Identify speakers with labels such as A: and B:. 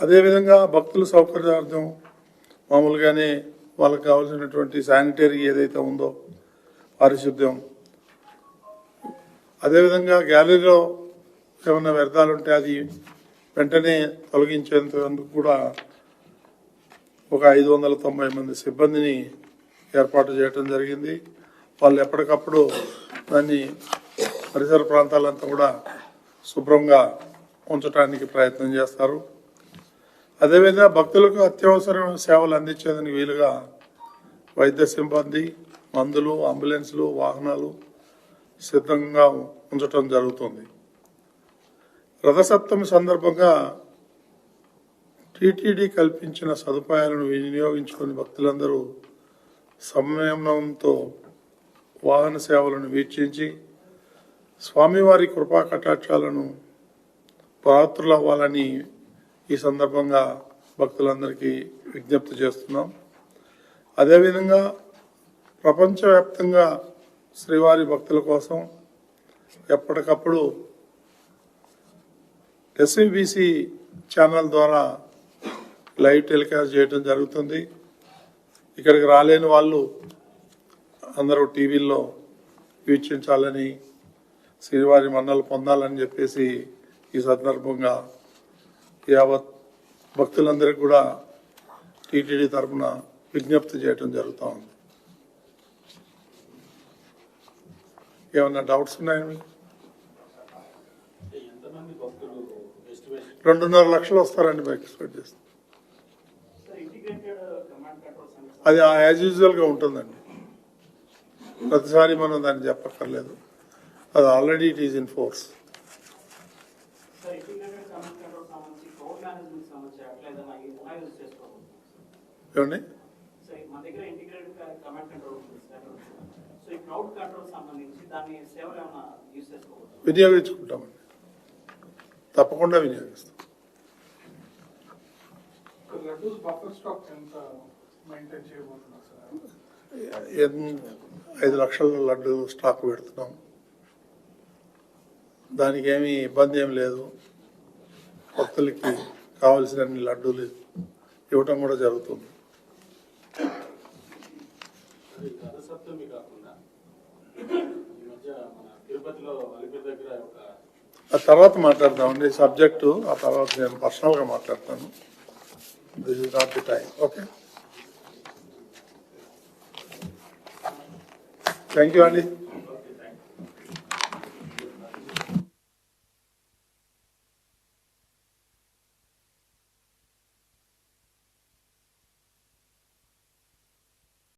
A: అదేవిధంగా భక్తుల సౌకర్యార్థం మామూలుగానే వాళ్ళకి కావాల్సినటువంటి శానిటరీ ఏదైతే ఉందో పారిశుద్ధ్యం, అదేవిధంగా గ్యాలరీలో ఏమైనా వ్యర్థాలు ఉంటే అది వెంటనే తొలగించేందుకు కూడా ఒక 590 మంది సిబ్బందిని ఏర్పాటు చేయడం జరిగింది. వాళ్ళు ఎప్పటికప్పుడు దాన్ని పరిసర ప్రాంతాలంతా కూడా శుభ్రంగా ఉంచడానికి ప్రయత్నం చేస్తారు. అదేవిధంగా భక్తులకు అత్యవసర సేవలు అందించేందుకు వీలుగా వైద్య సిబ్బంది, మందులు, అంబులెన్సులు, వాహనాలు సిద్ధంగా ఉంచడం జరుగుతుంది. రథసప్తమి సందర్భంగా టీటీడీ కల్పించిన సదుపాయాలను వినియోగించుకుని భక్తులందరూ సంయమనంతో వాహన సేవలను వీక్షించి స్వామివారి కృపా కటాక్షాలను పాత్రులవ్వాలని ఈ సందర్భంగా భక్తులందరికీ విజ్ఞప్తి చేస్తున్నాం. అదేవిధంగా ప్రపంచవ్యాప్తంగా శ్రీవారి భక్తుల కోసం ఎప్పటికప్పుడు ఎస్వీబీసీ ఛానల్ ద్వారా లైవ్ టెలికాస్ట్ చేయడం జరుగుతుంది. ఇక్కడికి రాలేని వాళ్ళు అందరూ టీవీల్లో వీక్షించాలని, శ్రీవారి మన్నలు పొందాలని చెప్పేసి ఈ సందర్భంగా యావత్ భక్తులందరికీ కూడా టీటీడీ తరఫున విజ్ఞప్తి చేయడం జరుగుతూ ఉంది. ఏమన్నా డౌట్స్ ఉన్నాయా మీకు? 2.5 లక్షలు వస్తారండి మేము ఎక్స్పెక్ట్ చేస్తాం. అది యాజ్ యూజువల్గా ఉంటుందండి. ప్రతిసారి మనం దాన్ని చెప్పక్కర్లేదు. అది already it is in force. ఏమండి వినియోగించుకుంటామండి, తప్పకుండా వినియోగిస్తాం. 5 లక్షల లడ్డు స్టాక్ పెడుతున్నాం. దానికి ఏమీ ఇబ్బంది ఏమి లేదు. భక్తులకి కావలసిన లడ్డూలు ఇవ్వటం కూడా జరుగుతుంది. ఆ తర్వాత మాట్లాడదామండి సబ్జెక్టు. ఆ తర్వాత నేను పర్సనల్గా మాట్లాడతాను. This is not the time. Okay, thank you అండి.